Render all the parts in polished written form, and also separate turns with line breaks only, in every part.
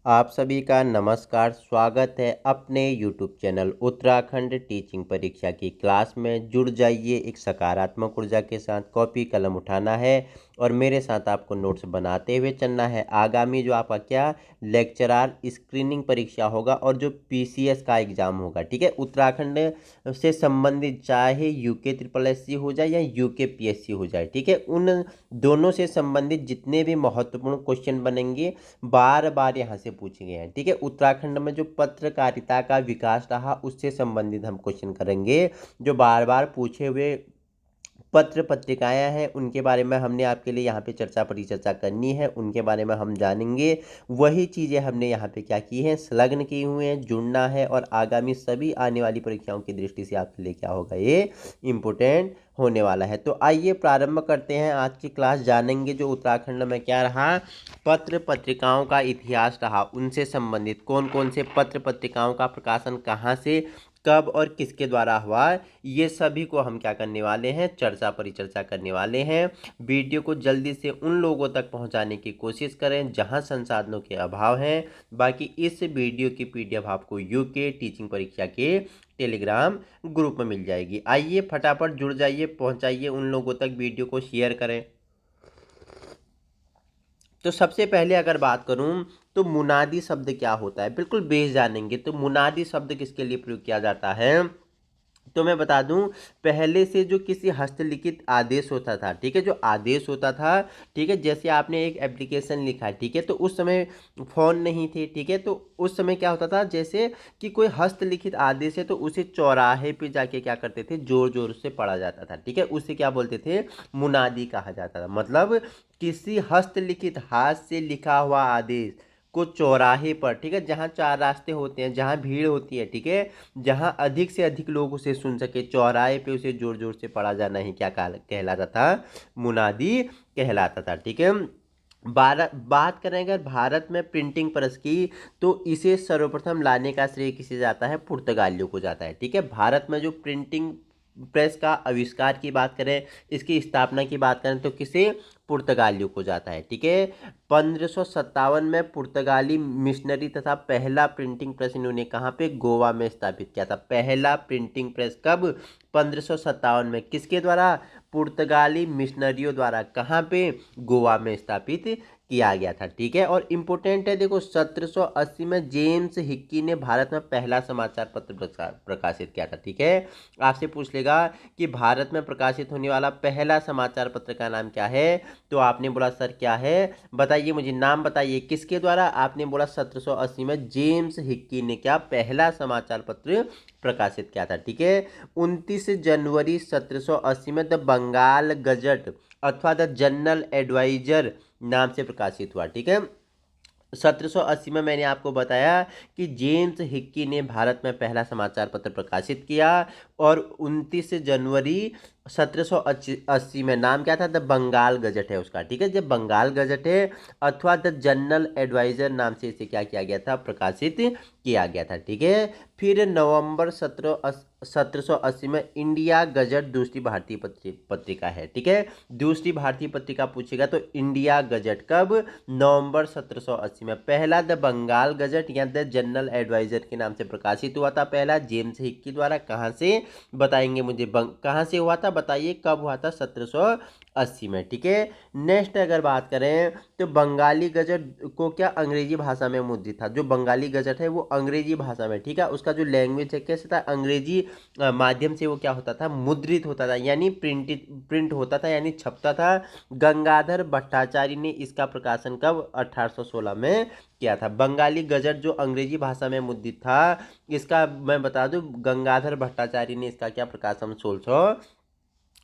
आप सभी का नमस्कार। स्वागत है अपने YouTube चैनल उत्तराखंड टीचिंग परीक्षा की क्लास में। जुड़ जाइए एक सकारात्मक ऊर्जा के साथ। कॉपी कलम उठाना है और मेरे साथ आपको नोट्स बनाते हुए चलना है। आगामी जो आपका क्या लेक्चरार स्क्रीनिंग परीक्षा होगा और जो PCS का एग्ज़ाम होगा, ठीक है, उत्तराखंड से संबंधित, चाहे UK SSS हो जाए या UKPSC हो जाए, ठीक है, उन दोनों से संबंधित जितने भी महत्वपूर्ण क्वेश्चन बनेंगे बार बार यहाँ से पूछे गए हैं, ठीक है। उत्तराखंड में जो पत्रकारिता का विकास रहा उससे संबंधित हम क्वेश्चन करेंगे। जो बार बार पूछे हुए पत्र पत्रिकाएं हैं उनके बारे में हमने आपके लिए यहाँ पे परिचर्चा करनी है, उनके बारे में हम जानेंगे। वही चीज़ें हमने यहाँ पे क्या की हैं, संलग्न की हुई हैं, जुड़ना है और आगामी सभी आने वाली परीक्षाओं की दृष्टि से आपके लिए क्या होगा, ये इम्पोर्टेंट होने वाला है। तो आइए प्रारंभ करते हैं आज की क्लास। जानेंगे जो उत्तराखंड में क्या रहा, पत्र पत्रिकाओं का इतिहास रहा, उनसे संबंधित कौन कौन से पत्र पत्रिकाओं का प्रकाशन कहाँ से, कब और किसके द्वारा हुआ, ये सभी को हम क्या करने वाले हैं, परिचर्चा करने वाले हैं। वीडियो को जल्दी से उन लोगों तक पहुंचाने की कोशिश करें जहां संसाधनों के अभाव हैं। बाकी इस वीडियो की PDF आपको UK टीचिंग परीक्षा के टेलीग्राम ग्रुप में मिल जाएगी। आइए फटाफट जुड़ जाइए, पहुंचाइए उन लोगों तक, वीडियो को शेयर करें। तो सबसे पहले अगर बात करूं तो मुनादी शब्द क्या होता है, बिल्कुल बेस जानेंगे। तो मुनादी शब्द किसके लिए प्रयोग किया जाता है, तो मैं बता दूं, पहले से जो किसी हस्तलिखित आदेश होता था, ठीक है, जो आदेश होता था, ठीक है, जैसे आपने एक एप्लीकेशन लिखा, ठीक है, तो उस समय फ़ोन नहीं थे, ठीक है, तो उस समय क्या होता था, जैसे कि कोई हस्तलिखित आदेश है तो उसे चौराहे पे जाके क्या करते थे, जोर जोर से पढ़ा जाता था, ठीक है, उसे क्या बोलते थे, मुनादी कहा जाता था। मतलब किसी हस्तलिखित, हाथ से लिखा हुआ आदेश को चौराहे पर, ठीक है, जहाँ चार रास्ते होते हैं, जहाँ भीड़ होती है, ठीक है, जहाँ अधिक से अधिक लोग उसे सुन सके, चौराहे पे उसे जोर जोर से पढ़ा जाना ही क्या कहलाता था, मुनादी कहलाता था, ठीक है। बात करें अगर भारत में प्रिंटिंग प्रेस की, तो इसे सर्वप्रथम लाने का श्रेय किसे जाता है, पुर्तगालियों को जाता है, ठीक है। भारत में जो प्रिंटिंग प्रेस का आविष्कार की बात करें, इसकी स्थापना की बात करें, तो किसे, पुर्तगालियों को जाता है, ठीक है। 1557 में पुर्तगाली मिशनरी तथा पहला प्रिंटिंग प्रेस इन्होंने कहाँ पे, गोवा में स्थापित किया था। पहला प्रिंटिंग प्रेस कब, 1557 में, किसके द्वारा, पुर्तगाली मिशनरियों द्वारा, कहाँ पे, गोवा में स्थापित किया गया था, ठीक है। और इम्पोर्टेंट है, देखो 1780 में जेम्स हिक्की ने भारत में पहला समाचार पत्र प्रकाशित किया था, ठीक है। आपसे पूछ लेगा कि भारत में प्रकाशित होने वाला पहला समाचार पत्र का नाम क्या है, तो आपने बोला सर क्या है, बताइए मुझे, नाम बताइए किसके द्वारा, आपने बोला 1780 में जेम्स हिक्की ने क्या पहला समाचार पत्र प्रकाशित किया था, ठीक है। 29 जनवरी 1780 में द बंगाल गजट अथवा द जनरल एडवाइजर नाम से प्रकाशित हुआ, ठीक है। 1780 में मैंने आपको बताया कि जेम्स हिक्की ने भारत में पहला समाचार पत्र प्रकाशित किया, और 29 जनवरी 1780 में नाम क्या था, द बंगाल गजट है उसका, ठीक है। जब बंगाल गजट है अथवा द जनरल एडवाइजर नाम से इसे क्या किया गया था, प्रकाशित किया गया था, ठीक है। फिर नवंबर 1780 में इंडिया गजट दूसरी भारतीय पत्रिका है, ठीक है। दूसरी भारतीय पत्रिका पूछेगा तो इंडिया गजट कब, नवंबर 1780 में। पहला द बंगाल गजट या द जनरल एडवाइजर के नाम से प्रकाशित हुआ था, पहला जेम्स हिक्की द्वारा। कहाँ से बताएंगे मुझे, कहाँ से हुआ था बताइए, कब हुआ था, 1780 में, ठीक है। नेक्स्ट अगर बात करें तो बंगाली गजट को क्या अंग्रेजी भाषा में मुद्रित था, जो बंगाली गजट है वो अंग्रेजी भाषा में, ठीक है, उसका जो लैंग्वेज है कैसे था, अंग्रेजी माध्यम से वो क्या होता था, मुद्रित होता था, यानी प्रिंट होता था, यानी छपता था। गंगाधर भट्टाचार्य ने इसका प्रकाशन कब, 1816 में किया था। बंगाली गजट जो अंग्रेजी भाषा में मुद्रित था, इसका मैं बता दूं, गंगाधर भट्टाचार्य ने इसका क्या प्रकाशन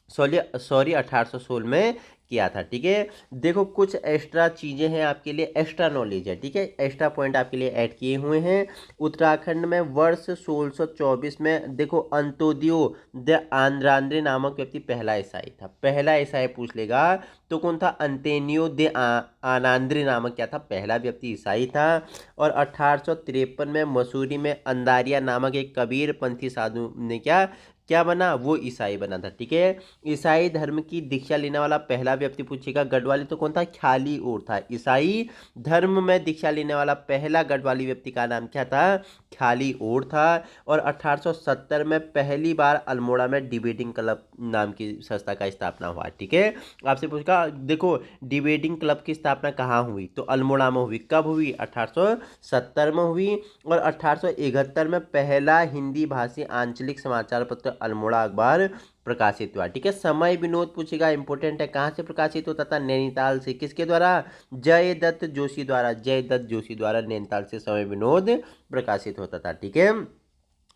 1816 में किया था, ठीक है। देखो कुछ एक्स्ट्रा चीज़ें हैं आपके लिए, एक्स्ट्रा नॉलेज है, ठीक है, एक्स्ट्रा पॉइंट आपके लिए ऐड किए हुए हैं। उत्तराखंड में वर्ष 1624 में देखो अंत्योदयो द आंद्रांद्रे नामक व्यक्ति पहला ईसाई था। पहला ईसाई पूछ लेगा तो कौन था, अंतेनियो दे आनांद्रे नामक क्या था, पहला व्यक्ति ईसाई था। और 1853 में मसूरी में अंदारिया नामक एक कबीर पंथी साधु ने क्या क्या बना, वो ईसाई बना था। ठीक है, ईसाई धर्म की दीक्षा लेने वाला पहला व्यक्ति पूछेगा गढ़वाली तो कौन था, ख्याली और था। ईसाई धर्म में दीक्षा लेने वाला पहला गढ़वाली व्यक्ति का नाम क्या था, ख्याली और था। और 1870 में पहली बार अल्मोड़ा में डिबेटिंग क्लब नाम की संस्था का स्थापना हुआ। ठीक है, आपसे पूछा देखो डिबेटिंग क्लब की स्थापना कहाँ हुई, तो अल्मोड़ा में हुई। कब हुई, 1870 में हुई। और 1871 में पहला हिंदी भाषी आंचलिक समाचार पत्र अल्मोड़ा अखबार प्रकाशित हुआ। ठीक है, समय विनोद पूछेगा, इंपॉर्टेंट है, कहाँ से प्रकाशित होता था, नैनीताल से। किसके द्वारा, जयदत्त जोशी द्वारा। जयदत्त जोशी द्वारा नैनीताल से समय विनोद प्रकाशित होता था। ठीक है,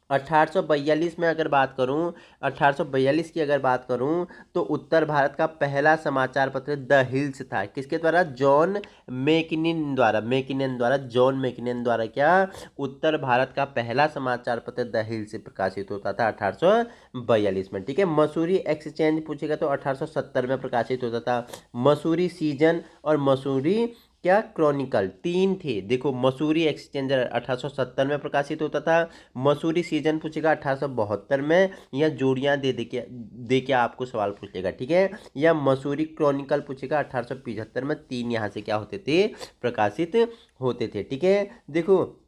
1842 में अगर बात करूं, 1842 की अगर बात करूं तो उत्तर भारत का पहला समाचार पत्र द हिल्स था। किसके द्वारा, जॉन मैकिनन द्वारा। जॉन मैकिनन द्वारा क्या, उत्तर भारत का पहला समाचार पत्र द हिल्स से प्रकाशित होता था 1842 में। ठीक है, मसूरी एक्सचेंज पूछेगा तो 1870 में प्रकाशित होता था। मसूरी सीजन और मसूरी क्या क्रॉनिकल, तीन थे। देखो मसूरी एक्सचेंजर 1870 में प्रकाशित होता था। मसूरी सीजन पूछेगा 1872 में, या जोड़ियां दे के आपको सवाल पूछ लेगा। ठीक है, या मसूरी क्रॉनिकल पूछेगा 1875 में। तीन यहाँ से क्या होते थे, प्रकाशित होते थे। ठीक है, देखो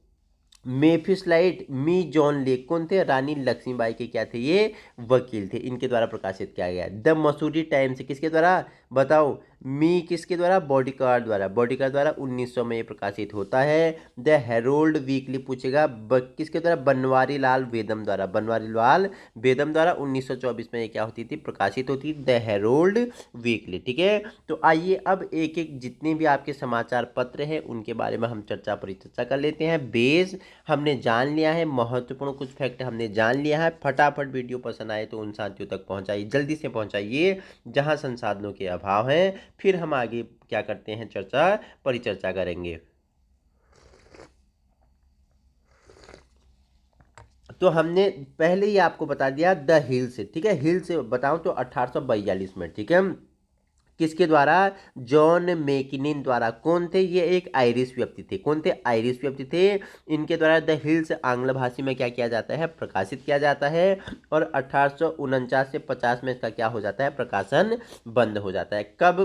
मेफिसलाइट मी जॉन लेक कौन थे, रानी लक्ष्मीबाई के क्या थे, ये वकील थे। इनके द्वारा प्रकाशित किया गया। द मसूरी टाइम्स किसके द्वारा, बताओ, मी किसके द्वारा, बॉडीगार्ड द्वारा। बॉडीगार्ड द्वारा 1900 में ये प्रकाशित होता है। द हेरोल्ड वीकली पूछेगा किसके द्वारा, बनवारी लाल वेदम द्वारा। बनवारी लाल वेदम द्वारा 1924 में ये क्या होती थी, प्रकाशित होती थी, द हेरोल्ड वीकली। ठीक है, तो आइए अब एक एक जितने भी आपके समाचार पत्र हैं उनके बारे में हम परिचर्चा कर लेते हैं। बेस हमने जान लिया है, महत्वपूर्ण कुछ फैक्ट हमने जान लिया है। फटाफट वीडियो पसंद आए तो उन साथियों तक पहुंचाइए, जल्दी से पहुंचाइए जहां संसाधनों के अभाव है। फिर हम आगे क्या करते हैं, परिचर्चा करेंगे। तो हमने पहले ही आपको बता दिया द हिल से। ठीक है, हिल से बताऊं तो 1842 में। ठीक है, किसके द्वारा, जॉन मैकिनिन द्वारा। कौन थे ये, एक आयरिश व्यक्ति थे। कौन थे, आयरिश व्यक्ति थे। इनके द्वारा द हिल्स आंग्ल भाषी में क्या किया जाता है, प्रकाशित किया जाता है। और 1849 से 50 में इसका क्या हो जाता है, प्रकाशन बंद हो जाता है। कब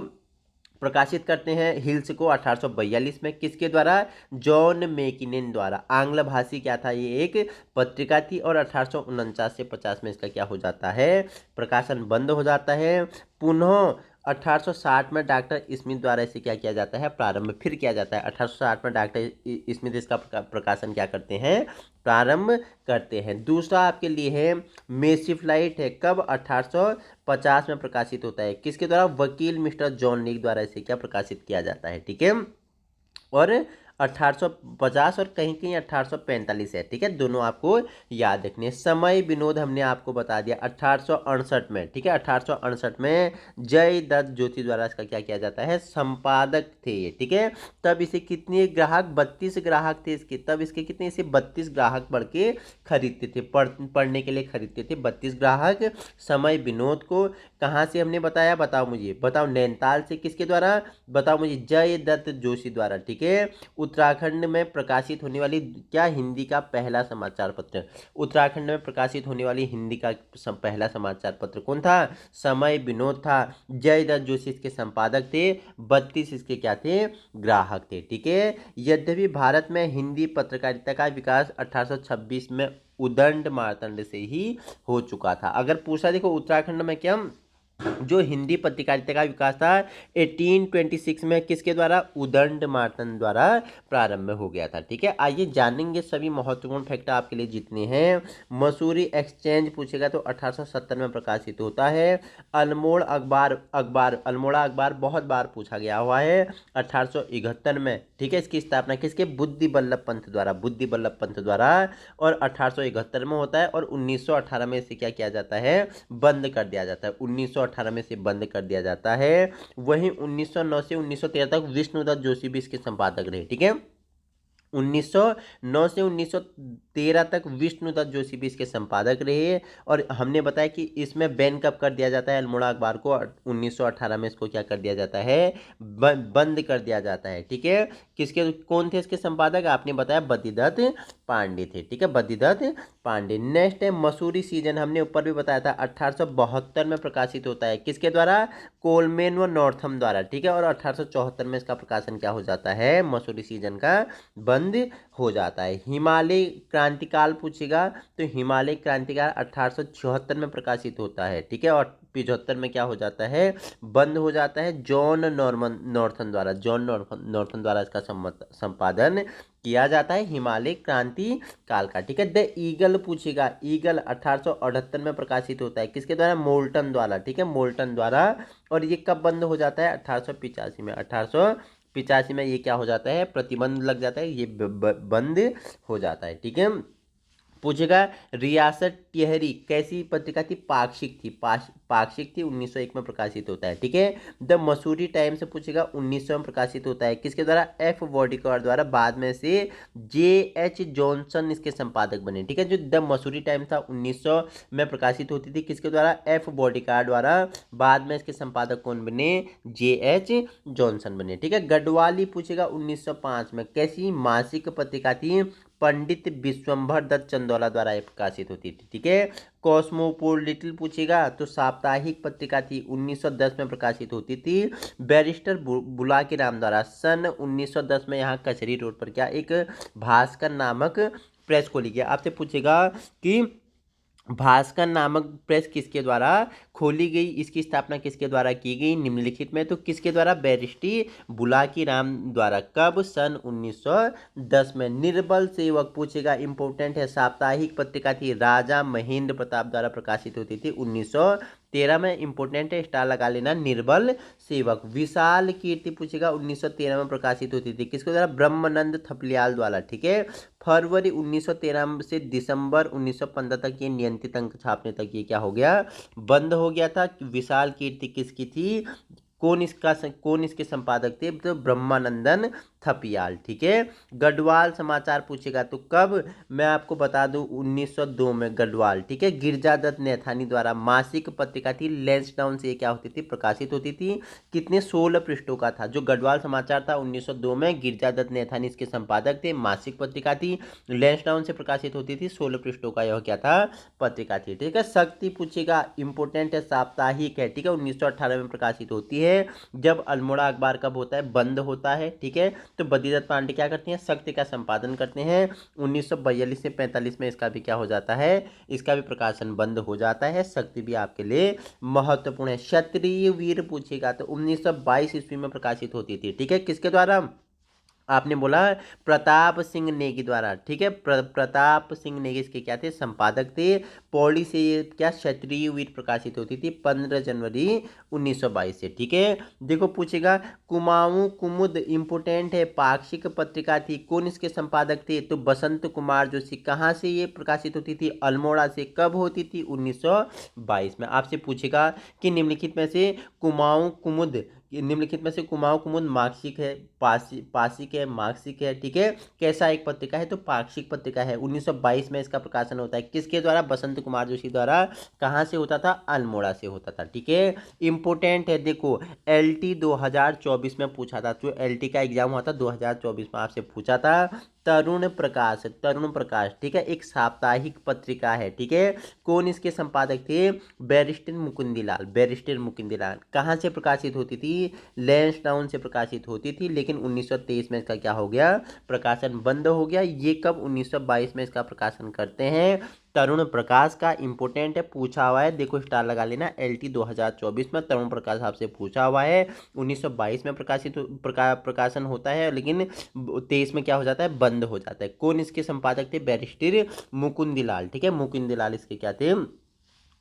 प्रकाशित करते हैं हिल्स को, 1842 में। किसके द्वारा, जॉन मैकिनन द्वारा। आंग्ल भाषी क्या था, ये एक पत्रिका थी। और 1849 से 50 में इसका क्या हो जाता है, प्रकाशन बंद हो जाता है। पुनः 1860 में डॉक्टर स्मिथ द्वारा इसे क्या किया जाता है, प्रारंभ फिर किया जाता है। 1860 में डॉक्टर स्मिथ इसका प्रकाशन क्या करते हैं, प्रारंभ करते हैं। दूसरा आपके लिए है मेसिफ्लाइट है। कब, 1850 में प्रकाशित होता है। किसके द्वारा, वकील मिस्टर जॉन लीक द्वारा इसे क्या प्रकाशित किया जाता है। ठीक है, और 1850 और कहीं कहीं 1845 है। ठीक है, दोनों आपको याद रखने। समय विनोद हमने आपको बता दिया 1868 में। ठीक है, 1868 में जयदत्त जोशी द्वारा इसका क्या किया जाता है, संपादक थे ये। ठीक है, तब इसे कितने ग्राहक, 32 ग्राहक थे इसके। तब इसके कितने, इसे 32 ग्राहक पढ़ के खरीदते थे, पढ़ने के लिए खरीदते थे 32 ग्राहक। समय विनोद को कहाँ से हमने बताया, बताओ मुझे, बताओ, नैनीताल से। किसके द्वारा, बताओ मुझे, जयदत्त जोशी द्वारा। ठीक है, उत्तराखंड में प्रकाशित होने वाली क्या, हिंदी का पहला समाचार पत्र। उत्तराखंड में प्रकाशित होने वाली हिंदी का पहला समाचार पत्र कौन था, समय विनोद था। जयदत्त जोशी इसके संपादक थे। 32 इसके क्या थे, ग्राहक थे। ठीक है, यद्यपि भारत में हिंदी पत्रकारिता का विकास 1826 में उदंड मार्तंड से ही हो चुका था। अगर पूछा, देखो उत्तराखंड में क्या जो हिंदी पत्रकारिता का विकास था 1826 में किसके द्वारा, उदंड मार्तंड द्वारा प्रारंभ हो गया था। ठीक है, आइए जानेंगे सभी महत्वपूर्ण फैक्ट आपके लिए जितने हैं। मसूरी एक्सचेंज पूछेगा तो 1870 में प्रकाशित होता है। अल्मोड़ा अखबार बहुत बार पूछा गया हुआ है 1871 में। ठीक है, इसकी स्थापना किसके, बुद्धि बल्लभ पंत द्वारा और 1871 में होता है। और 1918 में इसे क्या किया जाता है, बंद कर दिया जाता है। 1918 में से बंद कर दिया जाता है। वहीं 1909 से 1913 तक विष्णुदत्त जोशी भी इसके संपादक रहे। ठीक है, 1909 से 1913 तक विष्णुदत्त जोशी भी इसके संपादक रहे। और हमने बताया कि इसमें बैन कब कर दिया जाता है अल्मोड़ा अखबार को, 1918 में इसको क्या कर दिया जाता है, बंद कर दिया जाता है। ठीक है, किसके कौन थे इसके संपादक, आपने बताया बद्रीदत्त पांडे थे। ठीक है, बद्रीदत्त पांडे। नेक्स्ट है मसूरी सीजन, हमने ऊपर भी बताया था 1872 में प्रकाशित होता है, किसके द्वारा, कोलमैन व नॉर्थम द्वारा। ठीक है, और 1874 में इसका प्रकाशन क्या हो जाता है, मसूरी सीजन का बंद हो जाता है। हिमालय क्रांतिकाल पूछेगा तो हिमालय क्रांतिकाल 1876 में प्रकाशित होता है। ठीक है, और 75 में क्या हो जाता है, बंद हो जाता है जॉन नॉर्थन द्वारा। जॉन नॉर्थन द्वारा इसका संपादन किया जाता है हिमालय क्रांति काल का। ठीक है, द ईगल पूछेगा, ईगल 1878 में प्रकाशित होता है, किसके द्वारा, मोल्टन द्वारा। ठीक है, मोल्टन द्वारा। और ये कब बंद हो जाता है, 1885 में। 1885 में ये क्या हो जाता है, प्रतिबंध लग जाता है, ये बंद हो जाता है। ठीक है, पूछेगा रियासत टिहरी कैसी पत्रिका थी, पाक्षिक थी। पाक्षिक थी, 1901 में प्रकाशित होता है। ठीक है, द मसूरी टाइम्स से पूछेगा, 1900 में प्रकाशित होता है, किसके द्वारा, एफ बॉडीकर द्वारा। बाद में से जे.एच. जॉनसन इसके संपादक बने। ठीक है, जो द मसूरी टाइम्स था 1900 में प्रकाशित होती थी, किसके द्वारा, एफ बॉडीकर द्वारा। बाद में इसके संपादक कौन बने, जे.एच. जॉनसन बने। ठीक है, गढ़वाली पूछेगा 1905 में, कैसी मासिक पत्रिका थी, पंडित विश्वंभर दत्त चंदौला द्वारा प्रकाशित होती थी। ठीक है, कॉस्मोपोलिटन पूछेगा तो साप्ताहिक पत्रिका थी, 1910 में प्रकाशित होती थी, बैरिस्टर बुला के नाम द्वारा। सन 1910 में यहाँ कचहरी रोड पर क्या एक भास्कर नामक प्रेस खोली गई। आपसे पूछेगा कि भास्कर नामक प्रेस किसके द्वारा खोली गई, इसकी स्थापना किसके द्वारा की गई, निम्नलिखित में तो किसके द्वारा, बैरिस्टर बुलाकी राम द्वारा। कब, सन 1910 में। निर्बल सेवक पूछेगा, इंपॉर्टेंट है, साप्ताहिक पत्रिका थी, राजा महेंद्र प्रताप द्वारा प्रकाशित होती थी, 1913 में। इंपॉर्टेंट है, स्टार लगा लेना, निर्बल सेवक। विशाल कीर्ति पूछेगा, 1913 में प्रकाशित होती थी, किसके द्वारा, ब्रह्मानंद थपलियाल द्वारा। ठीक है, फरवरी 1913 से दिसंबर 1915 तक ये नियंत्रित अंक छापने तक ये क्या हो गया, बंद हो गया था। विशाल कीर्ति किसकी थी, कौन इसके संपादक थे, तो ब्रह्मानंदन थपियाल। ठीक है, गढ़वाल समाचार पूछेगा तो कब, मैं आपको बता दूं 1902 में गढ़वाल। ठीक है, गिरजादत्त नैथानी द्वारा मासिक पत्रिका थी, लैंसडाउन से क्या होती थी, प्रकाशित होती थी। कितने, 16 पृष्ठों का था। जो गढ़वाल समाचार था 1902 में, गिरजादत्त नैथानी इसके संपादक थे, मासिक पत्रिका थी, लैंसडाउन से प्रकाशित होती थी, 16 पृष्ठों का यह क्या था, पत्रिका थी। ठीक है, शक्ति पूछेगा, इंपोर्टेंट है, साप्ताहिक है। ठीक है, 1918 में प्रकाशित होती है। जब अल्मोड़ा अखबार कब होता है, बंद होता है। ठीक है, तो बद्रीदत्त पांडे क्या करते हैं, शक्ति का संपादन करते हैं। 1942 से 45 में इसका भी क्या हो जाता है, इसका भी प्रकाशन बंद हो जाता है। शक्ति भी आपके लिए महत्वपूर्ण है। क्षत्रिय वीर पूछेगा तो 1922 ईस्वी में प्रकाशित होती थी। ठीक है, किसके द्वारा, आपने बोला प्रताप सिंह नेगी द्वारा। ठीक है, प्रताप सिंह नेगी इसके क्या थे, संपादक थे। पौड़ी से ये क्या क्षत्रिय वीर प्रकाशित होती थी 15 जनवरी 1922 से। ठीक है, देखो पूछेगा कुमाऊं कुमुद, इंपोर्टेंट है, पाक्षिक पत्रिका थी, कौन इसके संपादक थे, तो बसंत कुमार जोशी। कहाँ से ये प्रकाशित होती थी, अल्मोड़ा से। कब होती थी, 1922 में। आपसे पूछेगा कि निम्नलिखित में से कुमाऊं कुमुद, निम्नलिखित में से कुमाऊं कुमुद मार्क्सिक है, पासिक है, मार्क्सिक है। ठीक है, कैसा एक पत्रिका है, तो पाक्षिक पत्रिका है। 1922 में इसका प्रकाशन होता है, किसके द्वारा, बसंत कुमार जोशी द्वारा। कहाँ से होता था, अल्मोड़ा से होता था। ठीक है, इंपोर्टेंट है, देखो LT 2024 में पूछा था, जो LT का एग्जाम हुआ था 2024 में, आपसे पूछा था। तरुण प्रकाश, तरुण प्रकाश। ठीक है, एक साप्ताहिक पत्रिका है। ठीक है, कौन इसके संपादक थे, बैरिस्टर मुकुंदीलाल। बैरिस्टर मुकुंदीलाल। कहाँ से प्रकाशित होती थी, लैंसडाउन से प्रकाशित होती थी, लेकिन 1923 में इसका क्या हो गया, प्रकाशन बंद हो गया। ये कब, 1922 में इसका प्रकाशन करते हैं। तरुण प्रकाश का इंपोर्टेंट है, पूछा हुआ है, देखो स्टार लगा लेना। LT 2024 में तरुण प्रकाश आपसे पूछा हुआ है। 1922 में प्रकाशन होता है, लेकिन 23 में क्या हो जाता है, बंद हो जाता है। कौन इसके संपादक थे, बैरिस्टर मुकुंदीलाल। ठीक है, मुकुंदीलाल इसके क्या थे,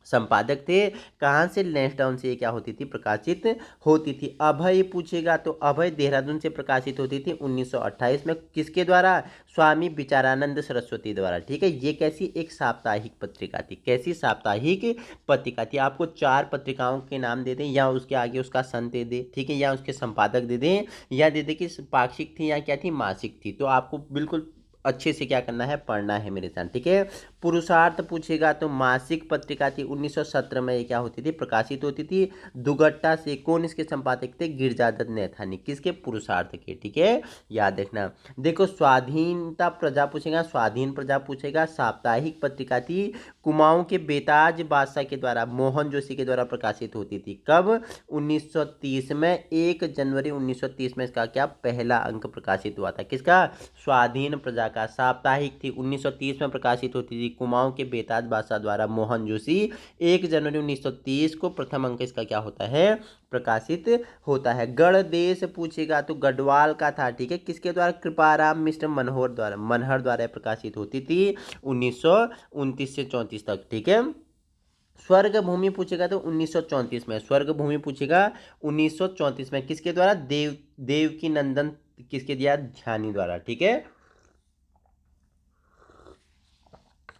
संपादक थे। कहाँ से? लैंसडाउन से ये क्या होती थी? प्रकाशित होती थी। अभय पूछेगा तो अभय देहरादून से प्रकाशित होती थी 1928 में। किसके द्वारा? स्वामी विचारानंद सरस्वती द्वारा। ठीक है, ये कैसी? एक साप्ताहिक पत्रिका थी। कैसी? साप्ताहिक पत्रिका थी। आपको 4 पत्रिकाओं के नाम दे दें या उसके आगे उसका सन दे दे, ठीक है, या उसके संपादक दे दें, या दे दे कि पाक्षिक थी या क्या थी, मासिक थी, तो आपको बिल्कुल अच्छे से क्या करना है? पढ़ना है मेरे साथ। ठीक है, पुरुषार्थ पूछेगा तो मासिक पत्रिका थी 1917 में। ये क्या होती थी? प्रकाशित होती थी। दुगट्टा से कौन इसके संपादक थे? गिरजादत्त नैथानी। किसके? पुरुषार्थ के। ठीक है, याद रखना। देखो, स्वाधीनता प्रजा पूछेगा, स्वाधीन प्रजा पूछेगा, साप्ताहिक पत्रिका थी। कुमाऊं के बेताज बादशाह के द्वारा, मोहन जोशी के द्वारा प्रकाशित होती थी। कब? 1930 में। 1 जनवरी 1930 में इसका क्या? पहला अंक प्रकाशित हुआ था। किसका? स्वाधीन प्रजा का। साप्ताहिक थी, 1930 में प्रकाशित होती थी। कुमाऊं के बेताज बादशाह द्वारा, मोहन जोशी। 1 जनवरी 1930 को प्रथम अंक इसका क्या होता है? प्रकाशित होता है। गढ़ देश पूछेगा तो गढ़वाल का था। ठीक है, किसके द्वारा? कृपाराम मिश्र मनहर द्वारा प्रकाशित होती थी 1929 से 34 तक। ठीक है, स्वर्ग भूमि पूछेगा तो 1934 में। स्वर्ग भूमि पूछेगा 1934 में। किसके द्वारा? देवकी नंदन किसके दिया? ध्यानी द्वारा। ठीक है,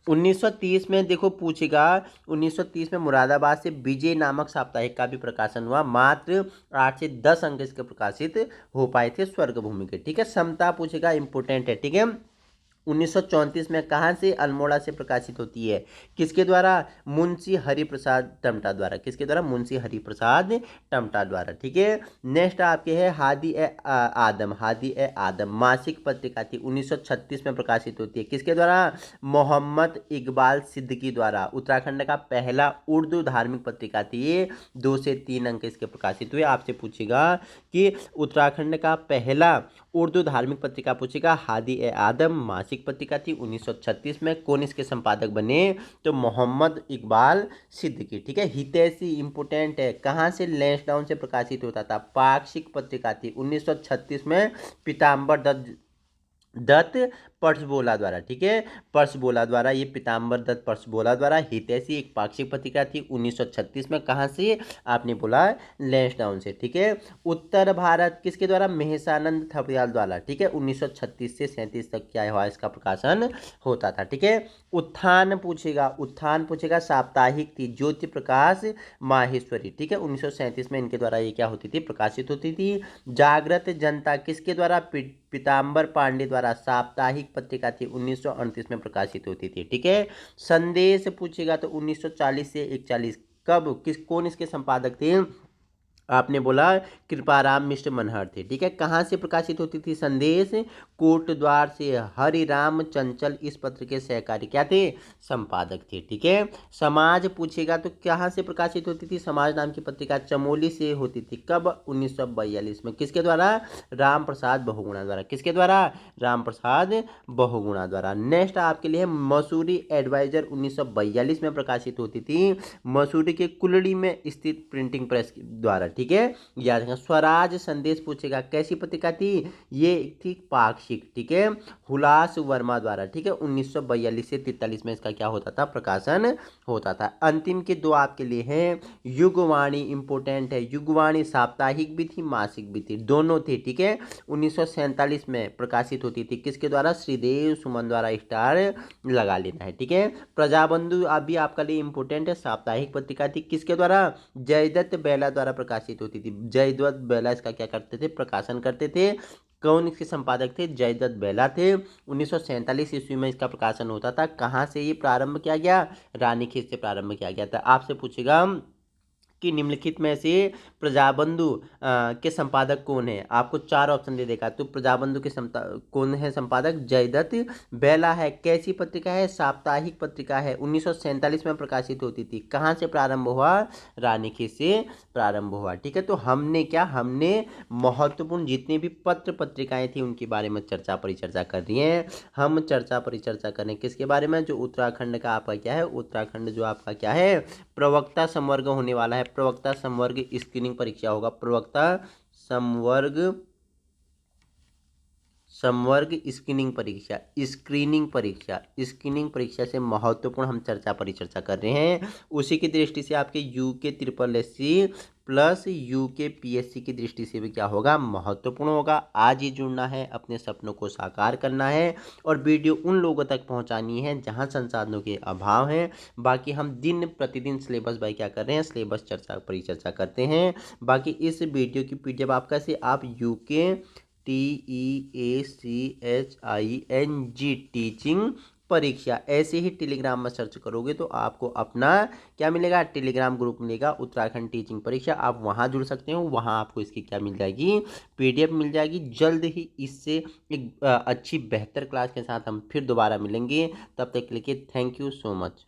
1930 में देखो पूछेगा, 1930 में मुरादाबाद से विजय नामक साप्ताहिक का भी प्रकाशन हुआ। मात्र 8 से 10 अंक इसके प्रकाशित हो पाए थे स्वर्ग भूमि के। ठीक है, समता पूछेगा, इंपोर्टेंट है। ठीक है, 1934 में कहाँ से? अल्मोड़ा से प्रकाशित होती है। किसके द्वारा? मुंशी हरिप्रसाद टमटा द्वारा। किसके द्वारा? मुंशी हरिप्रसाद टमटा द्वारा। ठीक है, नेक्स्ट आपके है हादी ए आदम। हादी ए आदम मासिक पत्रिका थी, 1936 में प्रकाशित होती है। किसके द्वारा? मोहम्मद इकबाल सिद्दीकी द्वारा। उत्तराखंड का पहला उर्दू धार्मिक पत्रिका थी ये। 2 से 3 अंक इसके प्रकाशित हुए। आपसे पूछेगा कि उत्तराखंड का पहला उर्दू धार्मिक पत्रिका पूछेगा, हादी ए आदम मासिक पत्रिका थी 1936 में। कौन इसके संपादक बने? तो मोहम्मद इकबाल सिद्दीकी। ठीक है, हितैषी इंपोर्टेंट है। कहाँ से? लैंसडाउन से प्रकाशित होता था। पाक्षिक पत्रिका थी 1936 में। पीताम्बर दत्त पर्सबोला द्वारा। ठीक है, पर्सबोला द्वारा, ये पीताम्बर दत्त पर्सबोला द्वारा। हितैषी एक पाक्षिक पत्रिका थी 1936 में। कहाँ से? आपने बोला लैंसडाउन से। ठीक है, उत्तर भारत किसके द्वारा? महेशानंद थपलियाल द्वारा। ठीक है, 1936 से 37 तक क्या हुआ? इसका प्रकाशन होता था। ठीक है, उत्थान पूछेगा, उत्थान पूछेगा, साप्ताहिक थी। ज्योति प्रकाश माहेश्वरी। ठीक है, 1937 में इनके द्वारा ये क्या होती थी? प्रकाशित होती थी। जागृत जनता किसके द्वारा? पीताम्बर पांडे द्वारा। साप्ताहिक पत्रिका थी, 1938 में प्रकाशित होती थी। ठीक है, संदेश पूछेगा तो 1940 से 41। कब? कौन इसके संपादक थे? आपने बोला कृपाराम मिश्र मनहर थे। ठीक है, कहाँ से प्रकाशित होती थी? संदेश कोटद्वार से। हरिराम चंचल इस पत्र के सहकारी क्या थे? संपादक थे। ठीक है, समाज पूछेगा तो कहाँ से प्रकाशित होती थी? समाज नाम की पत्रिका चमोली से होती थी। कब? 1942 में। किसके द्वारा? राम प्रसाद बहुगुणा द्वारा। किसके द्वारा? राम प्रसाद बहुगुणा द्वारा। नेक्स्ट आपके लिए मसूरी एडवाइजर 1942 में प्रकाशित होती थी, मसूरी के कुलड़ी में स्थित प्रिंटिंग प्रेस द्वारा। ठीक है, याद रखना। स्वराज संदेश पूछेगा, कैसी पत्रिका थी? ये थी पाक्षिक। ठीक है, हुलास वर्मा द्वारा। ठीक है, 1942 से 43 में इसका क्या होता था? प्रकाशन होता था। अंतिम के 2 आपके लिए हैं। युगवाणी इंपोर्टेंट है। युगवाणी साप्ताहिक भी थी, मासिक भी थी, दोनों थी। ठीक है, 1947 में प्रकाशित होती थी। किसके द्वारा? श्रीदेव सुमन द्वारा। स्टार लगा लेना है। ठीक है, प्रजाबंधु अभी आपका लिए इंपोर्टेंट है। साप्ताहिक पत्रिका थी। किसके द्वारा? जयदत्त बेला द्वारा प्रकाशित होती थी। जयदत्त बेला इसका क्या करते थे? प्रकाशन करते थे। कौन इसके संपादक थे? जयदत्त बेला थे। 1947 ईस्वी में इसका प्रकाशन होता था। कहाँ से ये प्रारंभ किया गया? रानीखेत से प्रारंभ किया गया था। आपसे पूछेगा कि निम्नलिखित में से प्रजाबंधु के संपादक कौन है? आपको 4 ऑप्शन दे देगा। तो प्रजाबंधु के कौन है संपादक? जयदत्त बेला है। कैसी पत्रिका है? साप्ताहिक पत्रिका है, 1947 में प्रकाशित होती थी। कहाँ से प्रारंभ हुआ? रानीखेत से प्रारंभ हुआ। ठीक है, तो हमने महत्वपूर्ण जितनी भी पत्र पत्रिकाएं थी उनके बारे में चर्चा परिचर्चा कर रही हैं। हम चर्चा परिचर्चा करें किसके बारे में? जो उत्तराखंड का आपका क्या है? उत्तराखंड जो आपका क्या है? प्रवक्ता संवर्ग होने वाला है। प्रवक्ता संवर्ग स्क्रीनिंग परीक्षा होगा। प्रवक्ता संवर्ग संवर्ग स्क्रीनिंग परीक्षा से महत्वपूर्ण हम परिचर्चा कर रहे हैं। उसी की दृष्टि से आपके UK triple SC plus UK PSC की दृष्टि से भी क्या होगा, महत्वपूर्ण होगा। आज ही जुड़ना है, अपने सपनों को साकार करना है और वीडियो उन लोगों तक पहुंचानी है जहां संसाधनों के अभाव है। बाकी हम दिन प्रतिदिन सिलेबस बाय क्या कर रहे हैं, सिलेबस परिचर्चा करते हैं। बाकी इस वीडियो की पीडीएफ आप कैसे, आप यूके TEACHING टीचिंग परीक्षा ऐसे ही टेलीग्राम में सर्च करोगे तो आपको अपना क्या मिलेगा, टेलीग्राम ग्रुप मिलेगा, उत्तराखंड टीचिंग परीक्षा। आप वहां जुड़ सकते हो, वहां आपको इसकी क्या मिल जाएगी, पीडीएफ मिल जाएगी। जल्द ही इससे एक अच्छी बेहतर क्लास के साथ हम फिर दोबारा मिलेंगे। तब तक के लिए थैंक यू सो मच।